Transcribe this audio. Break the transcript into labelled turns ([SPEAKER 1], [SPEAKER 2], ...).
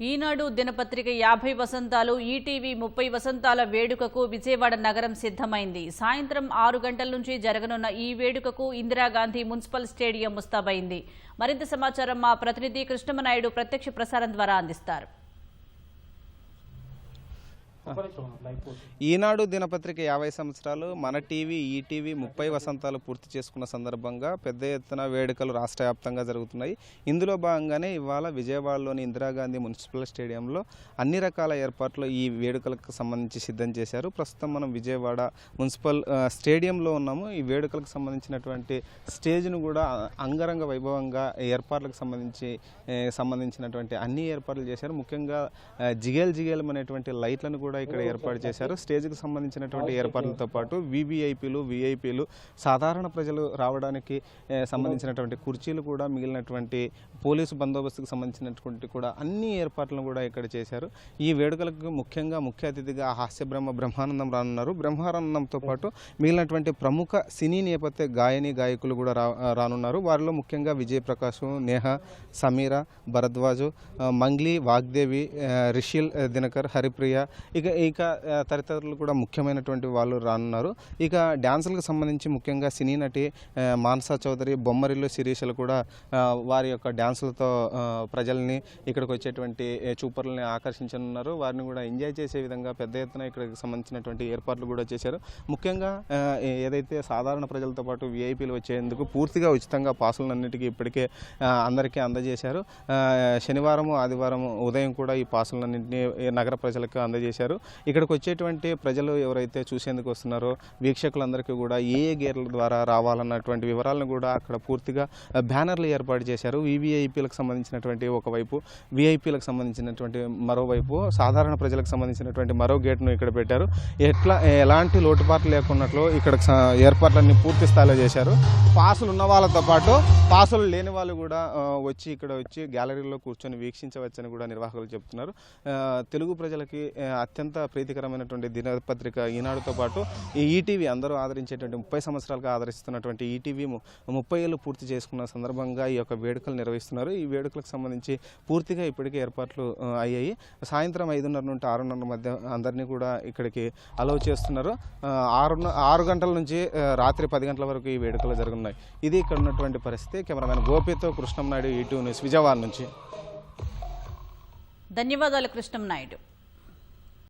[SPEAKER 1] ఈనాడు దినపత్రిక 50 వసంతాలు ఈటీవీ 30 వసంతాల వేడుకకు విజయవాడ నగరం సిద్ధమైంది. సాయంత్రం 6 గంటల నుంచి జరగనున్న ఈ వేడుకకు ఇందిరాగాంధీ మున్సిపల్ స్టేడియం ముస్తాబైంది. మరింత సమాచారం మా ప్రతినిధి కృష్ణమనాయుడు ప్రత్యక్ష ప్రసారం ద్వారా అందిస్తారు.
[SPEAKER 2] ఈనాడు దినపత్రిక 50 సంవత్సరాలు, మన టీవీ ఈటీవీ 30 వసంతాలు పూర్తి చేసుకున్న సందర్భంగా పెద్ద ఎత్తున వేడుకలు రాష్ట్ర వ్యాప్తంగా జరుగుతున్నాయి. ఇందులో భాగంగానే ఇవాళ విజయవాడలోని ఇందిరాగాంధీ మున్సిపల్ స్టేడియంలో అన్ని రకాల ఏర్పాట్లు ఈ వేడుకలకు సంబంధించి సిద్ధం చేశారు. ప్రస్తుతం మనం విజయవాడ మున్సిపల్ స్టేడియంలో ఉన్నాము. ఈ వేడుకలకు సంబంధించినటువంటి స్టేజ్ను కూడా అంగరంగ వైభవంగా ఏర్పాట్లకు సంబంధించినటువంటి అన్ని ఏర్పాట్లు చేశారు. ముఖ్యంగా జిగేల్ అనేటువంటి లైట్లను కూడా ఇక్కడ ఏర్పాటు చేశారు. స్టేజ్కి సంబంధించినటువంటి ఏర్పాట్లతో పాటు వివిఐపీలు, విఐపీలు, సాధారణ ప్రజలు రావడానికి సంబంధించినటువంటి కుర్చీలు కూడా, మిగిలినటువంటి పోలీసు బందోబస్తుకు సంబంధించినటువంటి కూడా అన్ని ఏర్పాట్లను కూడా ఇక్కడ చేశారు. ఈ వేడుకలకు ముఖ్యంగా ముఖ్య అతిథిగా హాస్య బ్రహ్మానందం రానున్నారు. బ్రహ్మానందంతో పాటు మిగిలినటువంటి ప్రముఖ సినీ నేపథ్య గాయకులు కూడా రానున్నారు. వారిలో ముఖ్యంగా విజయప్రకాష్, నేహ, సమీర, భరద్వాజు, మంగ్లీ, వాగ్దేవి, రిషిల్ దినకర్, హరిప్రియ, ఇక తదితరులు కూడా ముఖ్యమైనటువంటి వాళ్ళు రానున్నారు. ఇక డ్యాన్సులకు సంబంధించి ముఖ్యంగా సినీ నటి మానసా చౌదరి, బొమ్మరిల్లు శిరీషలు కూడా వారి యొక్క డ్యాన్సులతో ప్రజల్ని ఇక్కడికి వచ్చేటువంటి చూపర్లని ఆకర్షించనున్నారు. వారిని కూడా ఎంజాయ్ చేసే విధంగా పెద్ద ఎత్తున ఇక్కడికి సంబంధించినటువంటి ఏర్పాట్లు కూడా చేశారు. ముఖ్యంగా ఏదైతే సాధారణ ప్రజలతో పాటు విఐపీలు వచ్చేందుకు పూర్తిగా ఉచితంగా పాసులన్నిటికీ ఇప్పటికే అందరికీ అందజేశారు. శనివారం, ఆదివారం ఉదయం కూడా ఈ పాసులన్నింటినీ నగర ప్రజలకు అందజేశారు. ఇక్కడికి వచ్చేటువంటి ప్రజలు ఎవరైతే చూసేందుకు వస్తున్నారో వీక్షకులందరికీ కూడా ఏ గేర్ల ద్వారా రావాలన్నటువంటి వివరాలను కూడా అక్కడ పూర్తిగా బ్యానర్లు ఏర్పాటు చేశారు. వివిఐపీలకు సంబంధించినటువంటి ఒకవైపు, విఐపీలకు సంబంధించినటువంటి మరోవైపు, సాధారణ ప్రజలకు సంబంధించినటువంటి మరో గేట్ను ఇక్కడ పెట్టారు. ఎలాంటి లోటుపాట్లు లేకున్నట్లు ఇక్కడ ఏర్పాట్లన్నీ పూర్తి స్థాయిలో చేశారు. పాసులు ఉన్న వాళ్ళతో పాటు పాసులు లేని వాళ్ళు కూడా ఇక్కడ వచ్చి గ్యాలరీలో కూర్చొని వీక్షించవచ్చని కూడా నిర్వాహకులు చెప్తున్నారు. తెలుగు ప్రజలకి అత్యంత ప్రీతికరమైనటువంటి దినపత్రిక ఈనాడుతో పాటు ఈ ఈటీవీ అందరూ ఆదరించేటువంటి 30 సంవత్సరాలుగా ఆదరిస్తున్నటువంటి ఈటీవీ 30 ఏళ్ళు పూర్తి చేసుకున్న సందర్భంగా ఈ యొక్క వేడుకలు నిర్వహిస్తున్నారు. ఈ వేడుకలకు సంబంధించి పూర్తిగా ఇప్పటికే ఏర్పాట్లు అయ్యాయి. సాయంత్రం 5:30 నుండి 6:30 మధ్య అందరినీ కూడా ఇక్కడికి అలౌ చేస్తున్నారు. 6 గంటల నుంచి రాత్రి 10 గంటల వరకు ఈ వేడుకలు జరుగుతున్నాయి. ఇది ఇక్కడ ఉన్నటువంటి పరిస్థితి. కెమెరామెన్ గోపితో కృష్ణంనాయుడు, ఈటీవీ న్యూస్, విజయవాడ నుంచి.
[SPEAKER 1] ధన్యవాదాలు కృష్ణంనాయుడు.